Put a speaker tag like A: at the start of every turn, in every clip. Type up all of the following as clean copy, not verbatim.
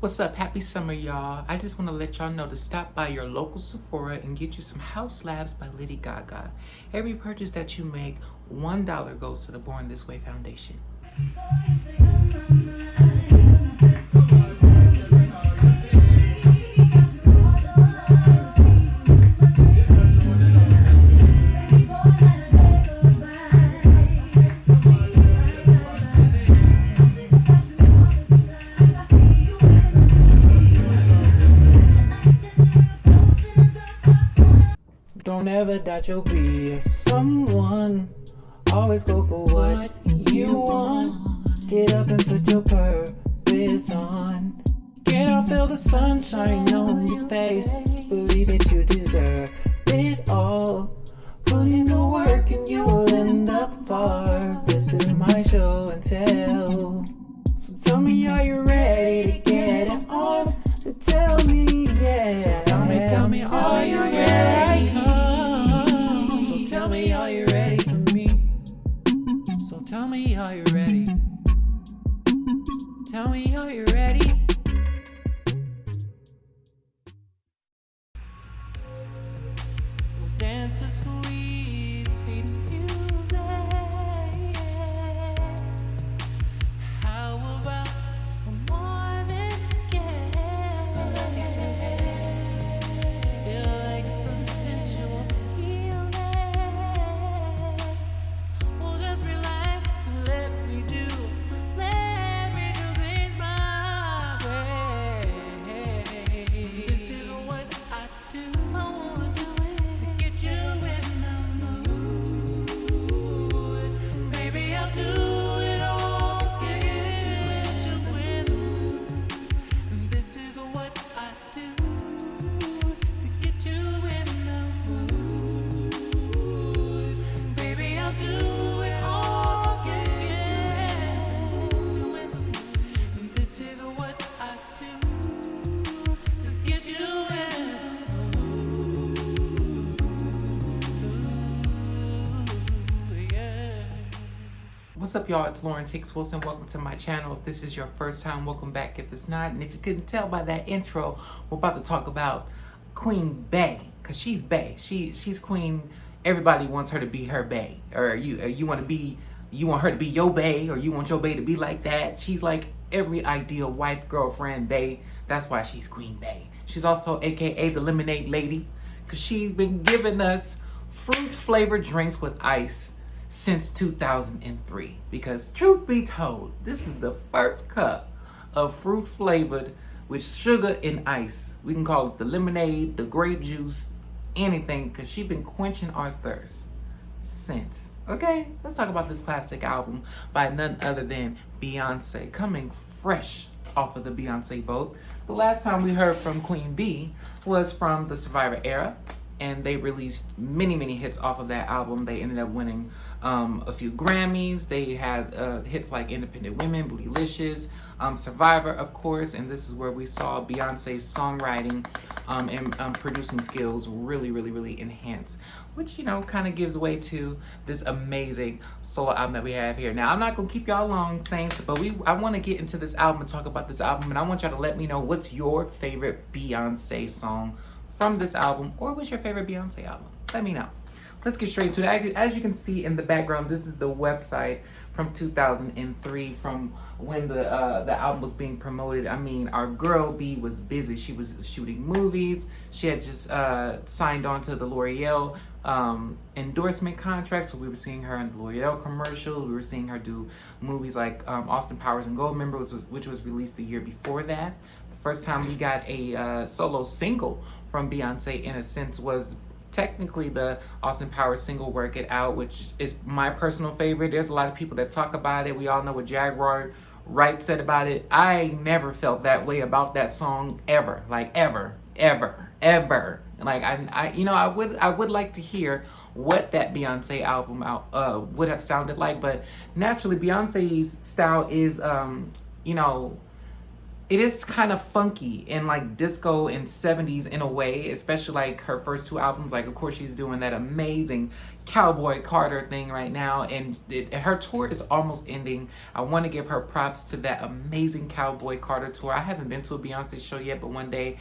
A: What's up? Happy summer, y'all. I just want to let y'all know to stop by your local Sephora and get you some House Labs by Lady Gaga. Every purchase that you make, $1 goes to the Born This Way Foundation. Don't ever doubt you'll be a someone. Always go for what you want. Get up and put your purpose on. Get up, feel the sunshine on your face. Believe that you deserve it all. Put in the work and you will end up far. This is my show and tell. So tell me, are you ready to get it on? So tell me, yeah. So tell me, are you ready? So tell me, are you ready for me? So tell me, are you ready? Tell me, are you ready? We'll dance to sweet, sweet music. How about some Marvin Gaye? Feel like some sensual healing. We'll just relax and let me do things my way. This is what I do. I wanna do it to get you in the mood. Baby, I'll do it all to get you in the mood. This is what I do to get you in the mood. Baby, I'll do it all to get you in the mood. This is what I do to get you in the mood. Yeah. What's up, y'all? It's Lauren Hicks Wilson. Welcome to my channel. If this is your first time, welcome back. If it's not, and if you couldn't tell by that intro, we're about to talk about Queen Bey, cause she's Bey. She's Queen. Everybody wants her to be her Bey, or you want her to be your Bey, or you want your Bey to be like that. She's like every ideal wife, girlfriend, Bey. That's why she's Queen Bey. She's also AKA the Lemonade Lady, cause she's been giving us fruit flavored drinks with ice since 2003. Because truth be told, this is the first cup of fruit flavored with sugar and ice. We can call it the lemonade, the grape juice, anything, because she's been quenching our thirst since. Okay, let's talk about this classic album by none other than Beyoncé, coming fresh off of the Beyoncé boat. The last time we heard from Queen Bee was from the Survivor era, and they released many hits off of that album. They ended up winning a few Grammys. They had hits like Independent Women, Bootylicious, Survivor, of course, and this is where we saw Beyonce's songwriting and producing skills really enhance, which, you know, kind of gives way to this amazing solo album that we have here. Now, I'm not gonna keep y'all long, Saints, but I want to get into this album and talk about this album, and I want y'all to let me know what's your favorite Beyonce song from this album, or what's your favorite Beyonce album? Let me know. Let's get straight to it. As you can see in the background, this is the website from 2003, from when the album was being promoted. I mean, our girl B was busy. She was shooting movies. She had just signed on to the L'Oreal endorsement contract, so we were seeing her in the L'Oreal commercial. We were seeing her do movies like Austin Powers and Goldmember, which was released the year before that. The first time we got a solo single from Beyonce, in a sense, was technically the Austin Powers single Work It Out, which is my personal favorite. There's a lot of people that talk about it. We all know what Jaguar Wright said about it. I never felt that way about that song ever. Like ever. Like I would like to hear what that Beyonce album would have sounded like, but naturally Beyonce's style is it is kind of funky and like disco and 70s in a way, especially like her first two albums. Like, of course, she's doing that amazing Cowboy Carter thing right now, and her tour is almost ending. I want to give her props to that amazing Cowboy Carter tour. I haven't been to a Beyonce show yet, but one day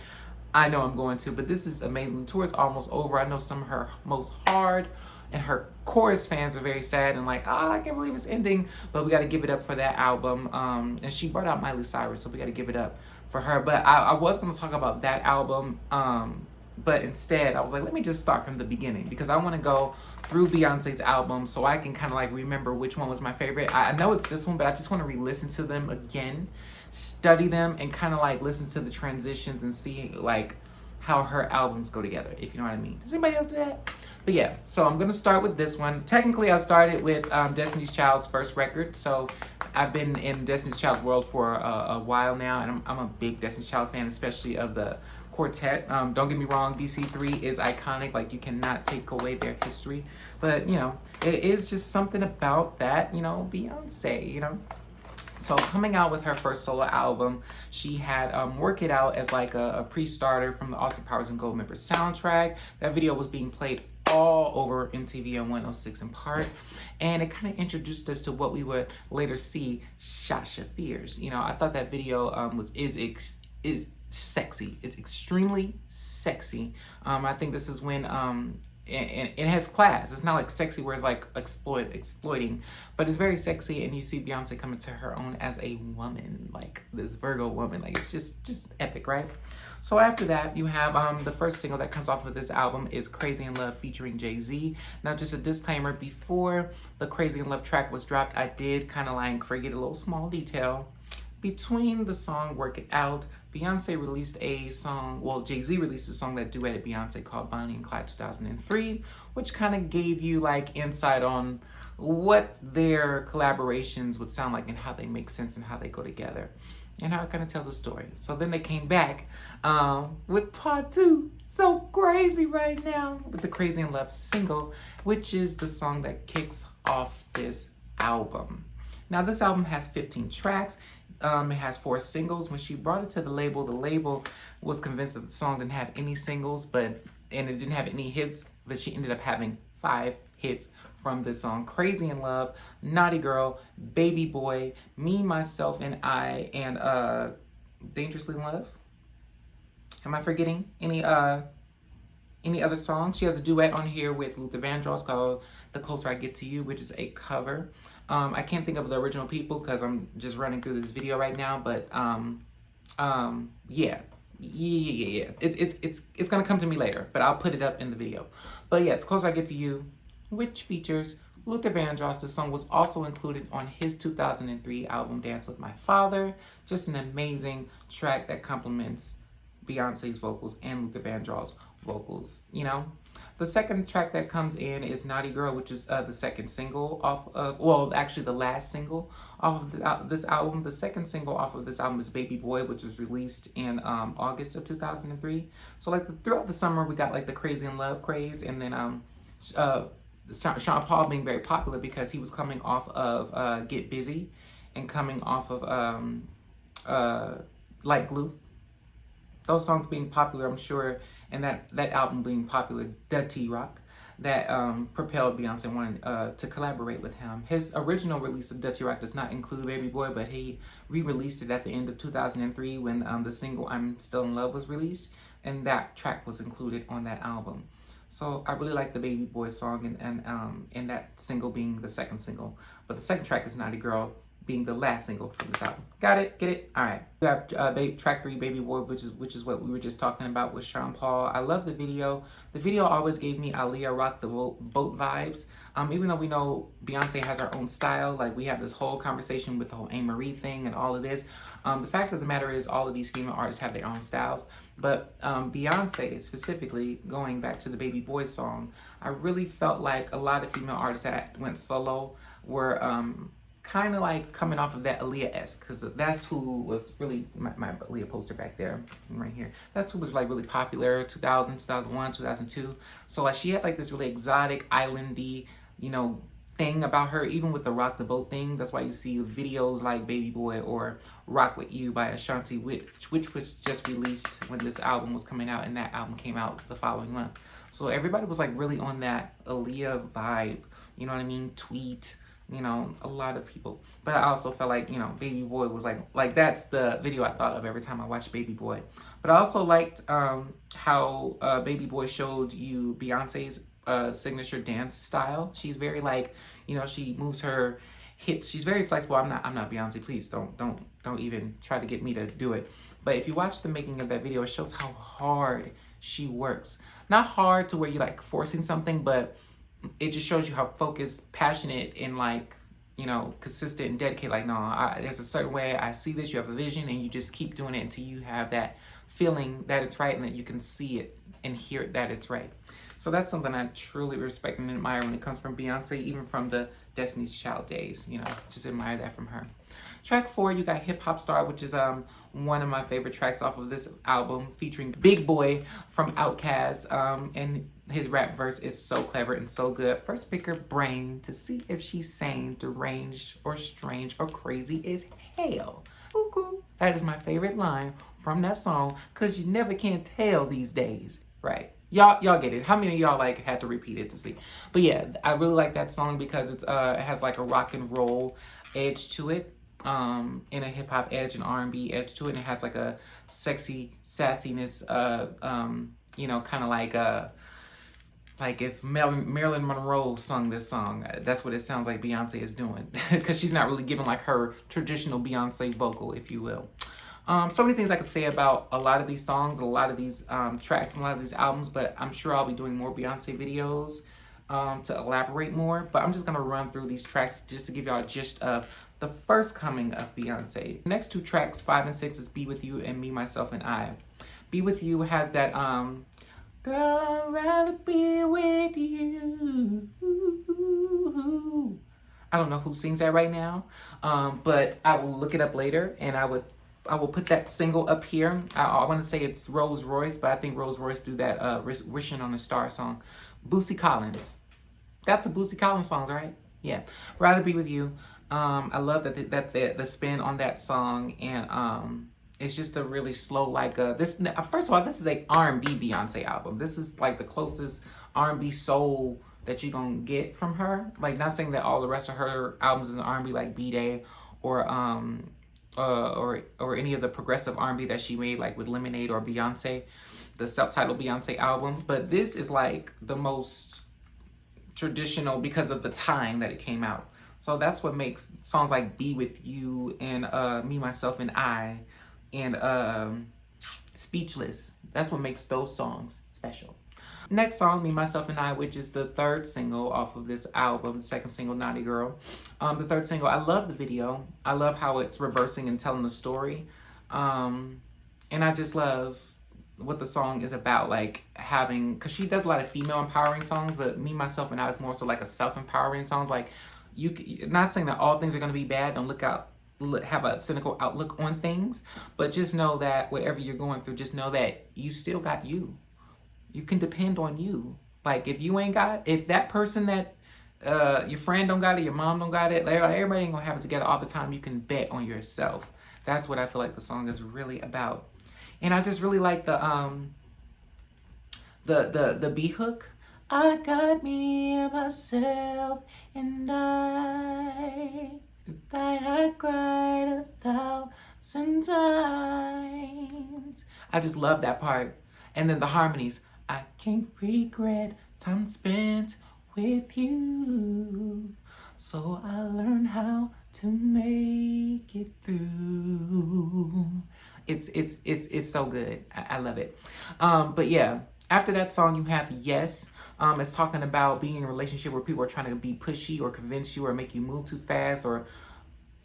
A: I know I'm going to. But this is amazing. The tour is almost over. I know some of her most hard and her chorus fans are very sad and like, oh, I can't believe it's ending. But we got to give it up for that album. And she brought out Miley Cyrus, so we got to give it up for her. But I was going to talk about that album. But instead, I was like, let me just start from the beginning, because I want to go through Beyonce's album so I can kind of like remember which one was my favorite. I know it's this one, but I just want to re-listen to them again, study them, and kind of like listen to the transitions and see like how her albums go together, if you know what I mean. Does anybody else do that? But yeah, so I'm going to start with this one. Technically, I started with Destiny's Child's first record, so I've been in Destiny's Child's world for a while now, and I'm a big Destiny's Child fan, especially of the quartet. Don't get me wrong, DC3 is iconic. Like, you cannot take away their history. But, you know, it is just something about that, you know, Beyonce, you know. So coming out with her first solo album, she had Work It Out as like a pre-starter from the Austin Powers and Goldmember soundtrack. That video was being played all over MTV and 106 in part, and it kind of introduced us to what we would later see, Sasha Fierce. You know, I thought that video is sexy. It's extremely sexy. I think this is when and it has class. It's not like sexy where it's like exploiting, but it's very sexy, and you see Beyonce coming to her own as a woman, like this Virgo woman. Like, it's just epic, right? So after that, you have the first single that comes off of this album is Crazy in Love featuring Jay-Z. Now, just a disclaimer, before the Crazy in Love track was dropped, I did kind of like forget a little small detail. Between the song Work It Out, Beyonce released a song, well, Jay-Z released a song that duetted Beyonce called Bonnie and Clyde 2003, which kind of gave you like insight on what their collaborations would sound like and how they make sense and how they go together, and how it kind of tells a story. So then they came back with part two, so crazy right now, with the Crazy in Love single, which is the song that kicks off this album. Now, this album has 15 tracks. It has 4 singles. When she brought it to the label was convinced that the song didn't have any singles, and it didn't have any hits, but she ended up having 5 hits from this song: Crazy in Love, Naughty Girl, Baby Boy, Me, Myself, and I, and Dangerously in Love. Am I forgetting any other songs? She has a duet on here with Luther Vandross called The Closer I Get to You, which is a cover. I can't think of the original people because I'm just running through this video right now, but yeah. It's gonna come to me later, but I'll put it up in the video. But yeah, The Closer I Get to You, which features Luther Vandross. The song was also included on his 2003 album Dance With My Father. Just an amazing track that complements Beyonce's vocals and Luther Vandross' vocals, you know. The second track that comes in is Naughty Girl, which is the second single off of, well, actually the last single off of this album. The second single off of this album is Baby Boy, which was released in August of 2003. So like throughout the summer, we got like the Crazy in Love craze, and then Sean Paul being very popular because he was coming off of Get Busy and coming off of Like Glue. Those songs being popular, I'm sure, and that album being popular, The T-Rock, that propelled Beyonce wanting to collaborate with him. His original release of The T-Rock does not include Baby Boy, but he re-released it at the end of 2003 when the single I'm Still in Love was released, and that track was included on that album. So I really like the Baby Boy song, and that single being the second single. But the second track is Naughty Girl, being the last single from this album. Got it? Get it? All right. We have track 3, Baby Boy, which is what we were just talking about with Sean Paul. I love the video. The video always gave me Aaliyah Rock the Boat vibes. Even though we know Beyonce has her own style, like we have this whole conversation with the whole Anne Marie thing and all of this. The fact of the matter is all of these female artists have their own styles. But Beyonce, specifically, going back to the Baby Boy song, I really felt like a lot of female artists that went solo were kind of like coming off of that Aaliyah-esque, because that's who was really, my Aaliyah poster back there, right here, that's who was like really popular, 2000, 2001, 2002, so like she had like this really exotic, islandy, you know, thing about her, even with the Rock the Boat thing. That's why you see videos like Baby Boy or Rock With You by Ashanti, which was just released when this album was coming out, and that album came out the following month. So everybody was like really on that Aaliyah vibe, you know what I mean? Tweet, you know, a lot of people. But I also felt like, you know, Baby Boy was like that's the video I thought of every time I watched Baby Boy. But I also liked how Baby Boy showed you Beyonce's signature dance style. She's very like, you know, she moves her hips. She's very flexible. I'm not Beyonce. Please don't even try to get me to do it. But if you watch the making of that video, it shows how hard she works. Not hard to where you're like forcing something, but it just shows you how focused, passionate, and like, you know, consistent and dedicated. Like, no, there's a certain way I see this. You have a vision, and you just keep doing it until you have that feeling that it's right and that you can see it and hear it that it's right. So that's something I truly respect and admire when it comes from Beyonce, even from the Destiny's Child days. You know, just admire that from her. Track 4, you got Hip Hop Star, which is one of my favorite tracks off of this album, featuring Big Boy from Outkast, and his rap verse is so clever and so good. First pick her brain to see if she's sane, deranged, or strange, or crazy as hell. Ooh, that is my favorite line from that song, because you never can tell these days, right? Y'all get it. How many of y'all like had to repeat it to sleep? But yeah, I really like that song because it's it has like a rock and roll edge to it, and a hip hop edge and R&B edge to it, and it has like a sexy sassiness, you know, kind of like if Marilyn Monroe sung this song. That's what it sounds like Beyonce is doing, because she's not really giving like her traditional Beyonce vocal, if you will. So many things I could say about a lot of these songs, a lot of these tracks, and a lot of these albums, but I'm sure I'll be doing more Beyonce videos to elaborate more. But I'm just going to run through these tracks just to give y'all a gist of the first coming of Beyonce. The next two tracks, 5 and 6, is Be With You and Me, Myself, and I. Be With You has that, girl, I'd rather be with you. I don't know who sings that right now, but I will look it up later, and I will put that single up here. I want to say it's Rose Royce, but I think Rose Royce do that Wishing on a Star song. Bootsy Collins. That's a Bootsy Collins song, right? Yeah. Rather Be With You. I love that the spin on that song, and it's just a really slow, like this. First of all, this is a R&B Beyonce album. This is like the closest R&B soul that you're gonna get from her. Like, not saying that all the rest of her albums is R&B like B-Day or any of the progressive R&B that she made, like with Lemonade or Beyonce, the self-titled Beyonce album. But this is like the most traditional because of the time that it came out. So that's what makes songs like Be With You and Me, Myself, and I, and Speechless. That's what makes those songs special. Next song, Me, Myself, and I, which is the third single off of this album, the second single, Naughty Girl. The third single, I love the video. I love how it's reversing and telling the story. And I just love what the song is about, like having, because she does a lot of female empowering songs, but Me, Myself, and I is more so like a self-empowering songs. Like, not saying that all things are going to be bad. Don't have a cynical outlook on things, but just know that whatever you're going through, just know that you still got you. You can depend on you. Like, if you ain't got, if that person that your friend don't got it, your mom don't got it, everybody ain't gonna have it together all the time. You can bet on yourself. That's what I feel like the song is really about. And I just really like the B hook. I got me and myself, and I cried 1,000 times. I just love that part. And then the harmonies. I can't regret time spent with you, so I learned how to make it through. It's so good. I love it. But yeah, after that song you have Yes. It's talking about being in a relationship where people are trying to be pushy or convince you or make you move too fast or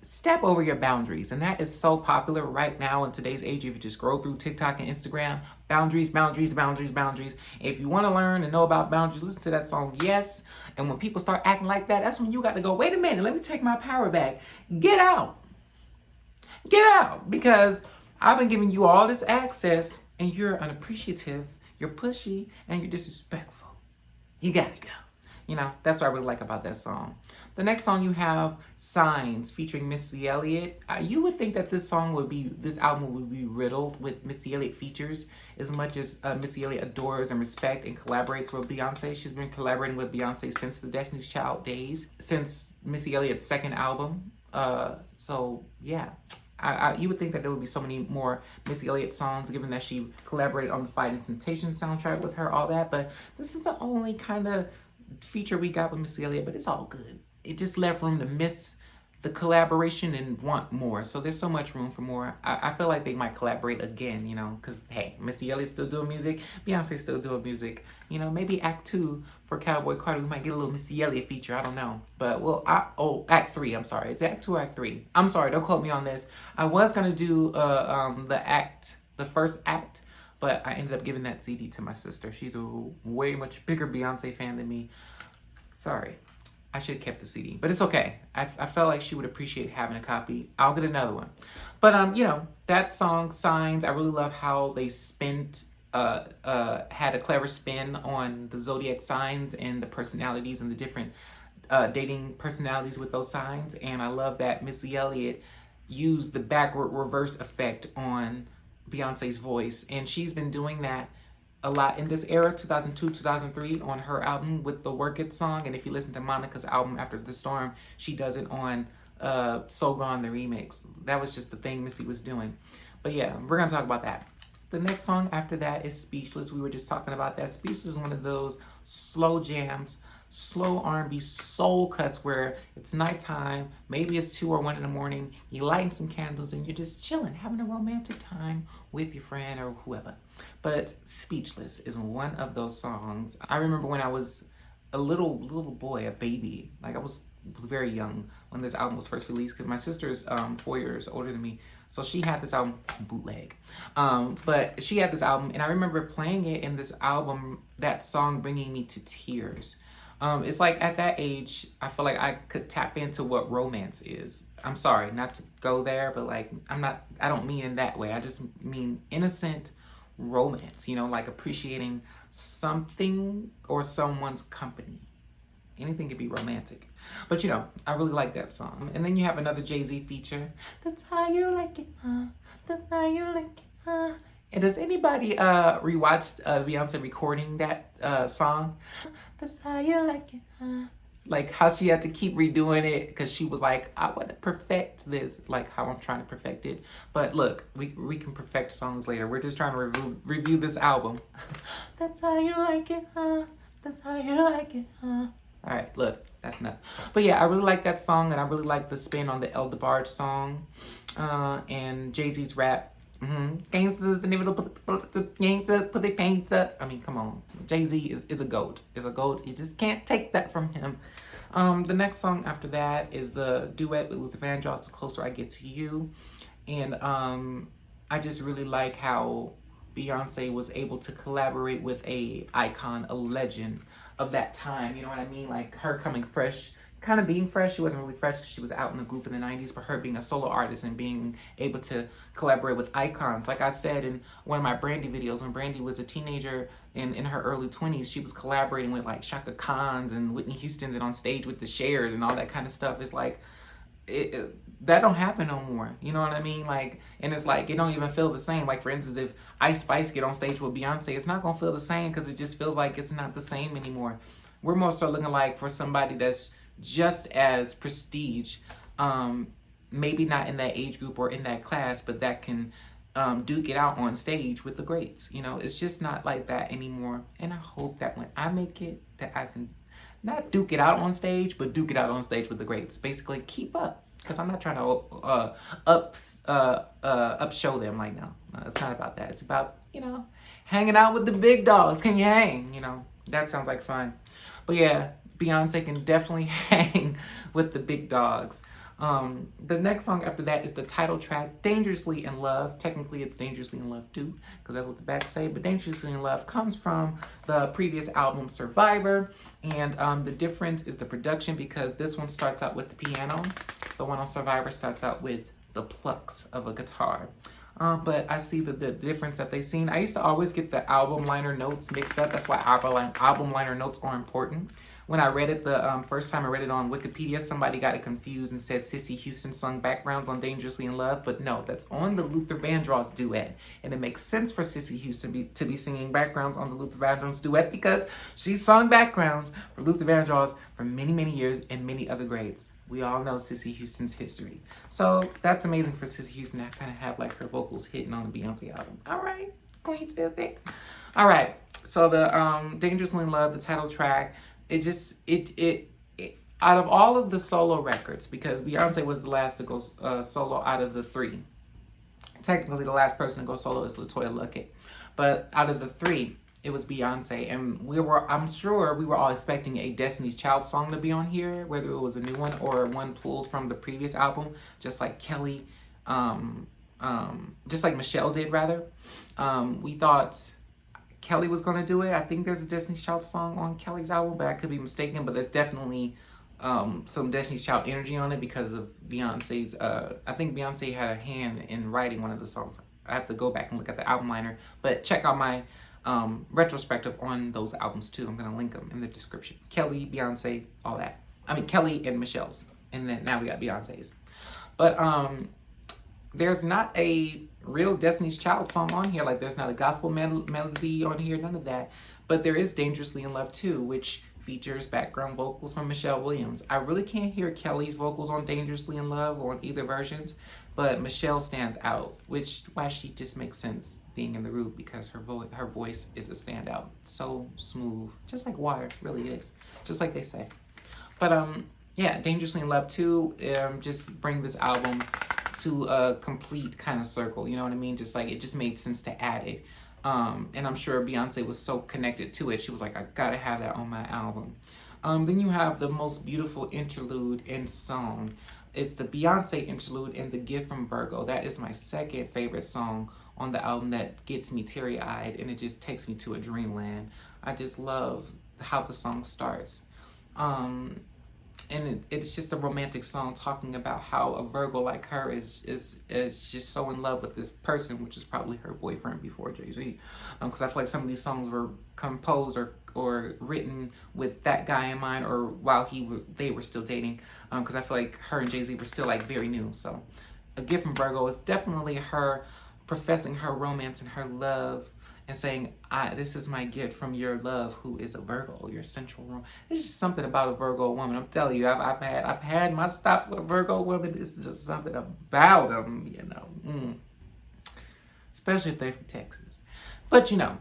A: step over your boundaries. And that is so popular right now in today's age. If you just scroll through TikTok and Instagram, boundaries, boundaries, boundaries, boundaries. If you want to learn and know about boundaries, listen to that song, Yes. And when people start acting like that, that's when you got to go, wait a minute, let me take my power back. Get out. Get out. Because I've been giving you all this access and you're unappreciative, you're pushy, and you're disrespectful. You got to go. You know, that's what I really like about that song. The next song you have Signs featuring Missy Elliott. You would think that this album would be riddled with Missy Elliott features as much as Missy Elliott adores and respects and collaborates with Beyonce. She's been collaborating with Beyonce since the Destiny's Child days, since Missy Elliott's second album. So yeah. You would think that there would be so many more Missy Elliott songs, given that she collaborated on the Fight and Temptation soundtrack with her, all that. But this is the only kind of feature we got with Missy Elliott, but it's all good. It just left room to miss the collaboration and want more. So there's so much room for more. I feel like they might collaborate again, you know, because, hey, Missy Elliott's still doing music. Beyonce's still doing music. You know, maybe Act 2 for Cowboy Carter, we might get a little Missy Elliott feature. I don't know. But, Act 3, I'm sorry. It's Act 2 or Act 3. I'm sorry, don't quote me on this. I was going to do the first act, but I ended up giving that CD to my sister. She's a way much bigger Beyonce fan than me. Sorry. I should have kept the CD, but it's okay. I felt like she would appreciate having a copy. I'll get another one. But, you know, that song, Signs, I really love how they had a clever spin on the zodiac signs and the personalities and the different dating personalities with those signs. And I love that Missy Elliott used the backward reverse effect on Beyonce's voice. And she's been doing that a lot in this era, 2002, 2003, on her album with the Work It song. And if you listen to Monica's album After the Storm, she does it on So Gone, the remix. That was just the thing Missy was doing. But yeah, we're going to talk about that. The next song after that is Speechless. We were just talking about that. Speechless is one of those slow jams, slow R&B soul cuts where it's nighttime, maybe it's 2 or 1 in the morning, you lighting some candles and you're just chilling, having a romantic time with your friend or whoever. But Speechless is one of those songs. I remember when I was a little boy, a baby, like I was very young when this album was first released, because my sister's 4 years older than me. So she had this album, bootleg. But she had this album, and I remember playing it in this album, that song bringing me to tears. It's like at that age, I feel like I could tap into what romance is. I'm sorry, not to go there, but like, I don't mean in that way. I just mean innocent romance, you know, like appreciating something or someone's company. Anything could be romantic. But, you know, I really like that song. And then you have another Jay-Z feature. That's how you like it, huh? That's how you like it, huh? And does anybody rewatch Beyonce recording that song? That's how you like it, huh? Like how she had to keep redoing it because she was like, I want to perfect this, like how I'm trying to perfect it. But look, we can perfect songs later. We're just trying to review this album. That's how you like it, huh? That's how you like it, huh? All right, look, that's enough. But yeah, I really like that song, and I really like the spin on the El DeBarge song and Jay-Z's rap. Gangsters, the name of the gangster, put their paint up. I mean, come on. Jay-Z is a GOAT. Is a GOAT. You just can't take that from him. The next song after that is the duet with Luther Vandross, The Closer I Get to You. And I just really like how Beyonce was able to collaborate with a icon, a legend of that time. You know what I mean? Like her coming fresh, kind of being fresh. She wasn't really fresh because she was out in the group in the 90s, but her being a solo artist and being able to collaborate with icons. Like I said in one of my Brandy videos, when Brandy was a teenager in her early 20s, she was collaborating with like Shaka Khan's and Whitney Houston's and on stage with the Cher's and all that kind of stuff. It's like, that don't happen no more. You know what I mean? Like, and it's like, it don't even feel the same. Like, for instance, if Ice Spice get on stage with Beyonce, it's not going to feel the same because it just feels like it's not the same anymore. We're more so looking like for somebody that's just as prestige, maybe not in that age group or in that class, but that can duke it out on stage with the greats. You know, it's just not like that anymore. And I hope that when I make it, that I can not duke it out on stage, but duke it out on stage with the greats. Basically, keep up. Because I'm not trying to upshow them right now. It's not about that. It's about, you know, hanging out with the big dogs. Can you hang? You know, that sounds like fun. But yeah, Beyonce can definitely hang with the big dogs. The next song after that is the title track, Dangerously in Love. Technically, it's Dangerously in Love 2, because that's what the back say. But Dangerously in Love comes from the previous album, Survivor. And the difference is the production, because this one starts out with the piano. The one on Survivor starts out with the plucks of a guitar. But I see the difference that they've seen. I used to always get the album liner notes mixed up. That's why album liner notes are important. When I read it the first time I read it on Wikipedia, somebody got it confused and said Sissy Houston sung backgrounds on Dangerously in Love, but no, that's on the Luther Vandross duet. And it makes sense for Sissy Houston to be singing backgrounds on the Luther Vandross duet because she sung backgrounds for Luther Vandross for many, many years and many other greats. We all know Sissy Houston's history. So that's amazing for Sissy Houston to kind of have like her vocals hitting on the Beyonce album. All right, Queen Sissy. All right, so the Dangerously in Love, the title track, it out of all of the solo records, because Beyonce was the last to go solo out of the three. Technically, the last person to go solo is LaToya Luckett, but out of the three, it was Beyonce, and I'm sure we were all expecting a Destiny's Child song to be on here, whether it was a new one or one pulled from the previous album, just like Kelly, just like Michelle did rather. We thought Kelly was going to do it. I think there's a Destiny's Child song on Kelly's album, but I could be mistaken. But there's definitely some Destiny's Child energy on it because of Beyonce's. I think Beyonce had a hand in writing one of the songs. I have to go back and look at the album liner. But check out my retrospective on those albums too. I'm going to link them in the description. Kelly, Beyonce, all that. I mean, Kelly and Michelle's. And then now we got Beyonce's. But there's not a real Destiny's Child song on here. Like, there's not a gospel melody on here, none of that. But there is Dangerously in Love 2, which features background vocals from Michelle Williams. I really can't hear Kelly's vocals on Dangerously in Love or on either versions, but Michelle stands out, which why she just makes sense being in the group because her voice is a standout. So smooth, just like water, really is, just like they say. But yeah, Dangerously in Love 2 just bring this album to a complete kind of circle, you know what I mean? Just like it just made sense to add it. And I'm sure Beyonce was so connected to it. She was like, I gotta have that on my album. Then you have the most beautiful interlude in song. It's the Beyonce interlude in The Gift from Virgo. That is my second favorite song on the album that gets me teary-eyed and it just takes me to a dreamland. I just love how the song starts. And it's just a romantic song talking about how a Virgo like her is just so in love with this person, which is probably her boyfriend before Jay-Z. Because I feel like some of these songs were composed or written with that guy in mind, or while they were still dating. Because I feel like her and Jay-Z were still like very new. So A Gift from Virgo is definitely her professing her romance and her love and saying, this is my gift from your love, who is a Virgo, your central room. There's just something about a Virgo woman. I'm telling you, I've had my stops with a Virgo woman. It's just something about them, you know. Especially if they're from Texas. But, you know,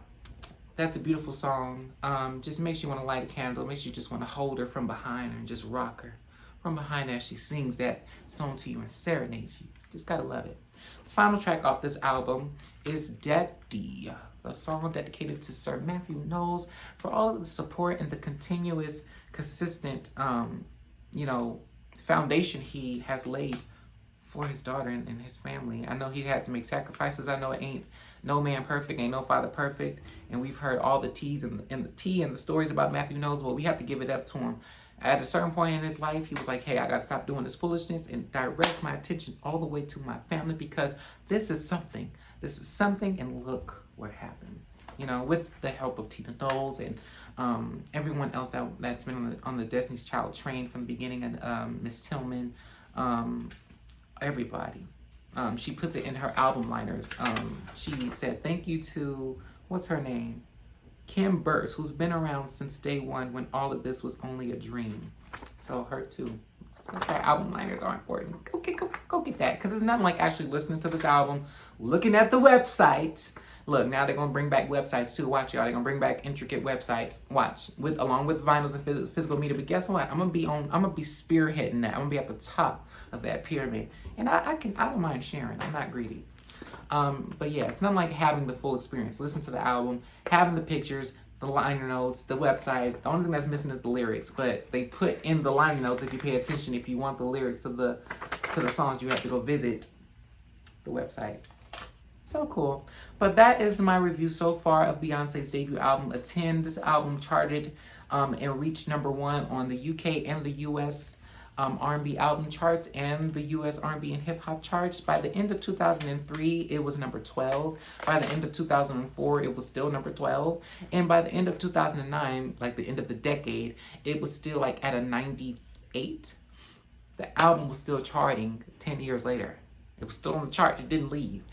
A: that's a beautiful song. Just makes you want to light a candle. Makes you just want to hold her from behind and just rock her from behind as she sings that song to you and serenades you. Just gotta love it. The final track off this album is Daddy, a song dedicated to Sir Matthew Knowles for all of the support and the continuous, consistent, foundation he has laid for his daughter and his family. I know he had to make sacrifices. I know it ain't no man perfect, ain't no father perfect, and we've heard all the teas and the tea and the stories about Matthew Knowles, but we have to give it up to him. At a certain point in his life, he was like, hey, I got to stop doing this foolishness and direct my attention all the way to my family because this is something. This is something, and look what happened. You know, with the help of Tina Knowles and everyone else that's been on the Destiny's Child train from the beginning, and Miss Tillman, everybody. She puts it in her album liners. She said, thank you to, what's her name? Kim Burse, who's been around since day one when all of this was only a dream. So her too. That's why album liners are important. Go get that. Because it's nothing like actually listening to this album, looking at the website. Look, now they're going to bring back websites too. Watch, y'all. They're going to bring back intricate websites. Watch. Along with vinyls and physical media. But guess what? I'm going to be spearheading that. I'm going to be at the top of that pyramid. And I don't mind sharing. I'm not greedy. But yeah, it's not like having the full experience. Listen to the album, having the pictures, the liner notes, the website. The only thing that's missing is the lyrics, but they put in the liner notes if you pay attention. If you want the lyrics to the songs, you have to go visit the website. So cool. But that is my review so far of Beyonce's debut album, Attend. This album charted and reached #1 on the UK and the US R&B album charts and the US R&B and hip hop charts. By the end of 2003, it was number 12. By the end of 2004, it was still number 12. And by the end of 2009, like the end of the decade, it was still like at a 98. The album was still charting 10 years later. It was still on the charts. It didn't leave.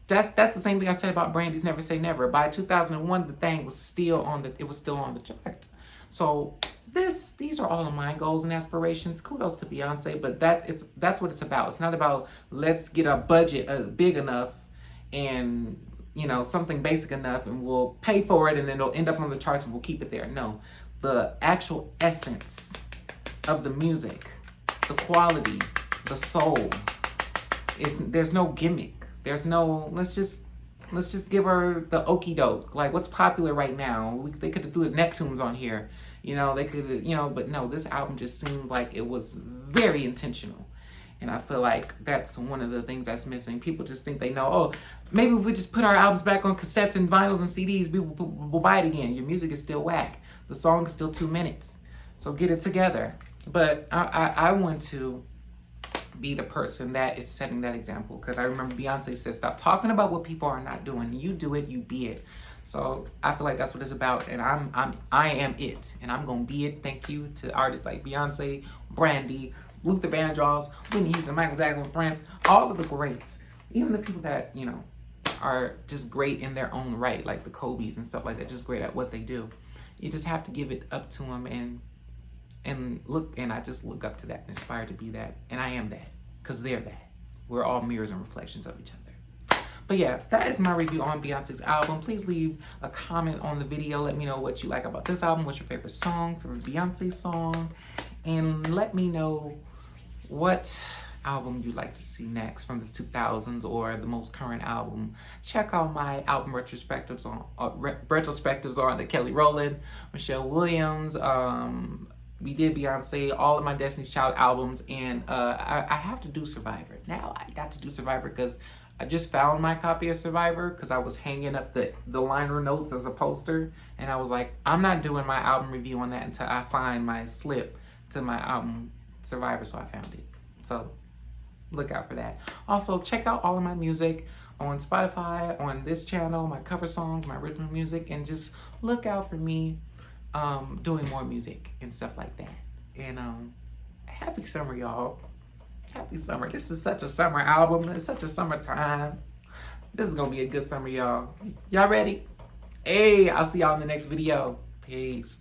A: That's the same thing I said about Brandy's Never Say Never. By 2001, the thing was still on the charts. So these are all of my goals and aspirations. Kudos to Beyonce, but that's what it's about. It's not about let's get a budget big enough and something basic enough and we'll pay for it and then it'll end up on the charts and we'll keep it there. No, the actual essence of the music, the quality, the soul. There's no gimmick. There's no let's just give her the okie doke. Like what's popular right now? They could have threw the Neptunes on here. They could but no, this album just seemed like it was very intentional. And I feel like that's one of the things that's missing. People just think they know, oh, maybe if we just put our albums back on cassettes and vinyls and CDs, we'll buy it again. Your music is still whack. The song is still 2 minutes. So get it together. But I want to be the person that is setting that example, because I remember Beyonce said, stop talking about what people are not doing. You do it, you be it. So I feel like that's what it's about, and I am it, and I'm gonna be it. Thank you to artists like Beyonce, Brandy, Luther Vandross, Whitney Houston, Michael Jackson, Prince, all of the greats, even the people that are just great in their own right, like the Kobe's and stuff like that, just great at what they do. You just have to give it up to them and I just look up to that and aspire to be that, and I am that, because they're that. We're all mirrors and reflections of each other. But yeah, that is my review on Beyonce's album. Please leave a comment on the video. Let me know what you like about this album. What's your favorite song, favorite Beyonce song? And let me know what album you'd like to see next from the 2000s or the most current album. Check out my album retrospectives on the Kelly Rowland, Michelle Williams. We did Beyonce, all of my Destiny's Child albums, and I have to do Survivor. Now I got to do Survivor because I just found my copy of Survivor because I was hanging up the liner notes as a poster, and I was like, I'm not doing my album review on that until I find my slip to my album Survivor, so I found it. So look out for that. Also, check out all of my music on Spotify, on this channel, my cover songs, my original music, and just look out for me doing more music and stuff like that. And happy summer, y'all. Happy summer. This is such a summer album. It's such a summertime. This is gonna be a good summer, y'all. Y'all ready? Hey, I'll see y'all in the next video. Peace.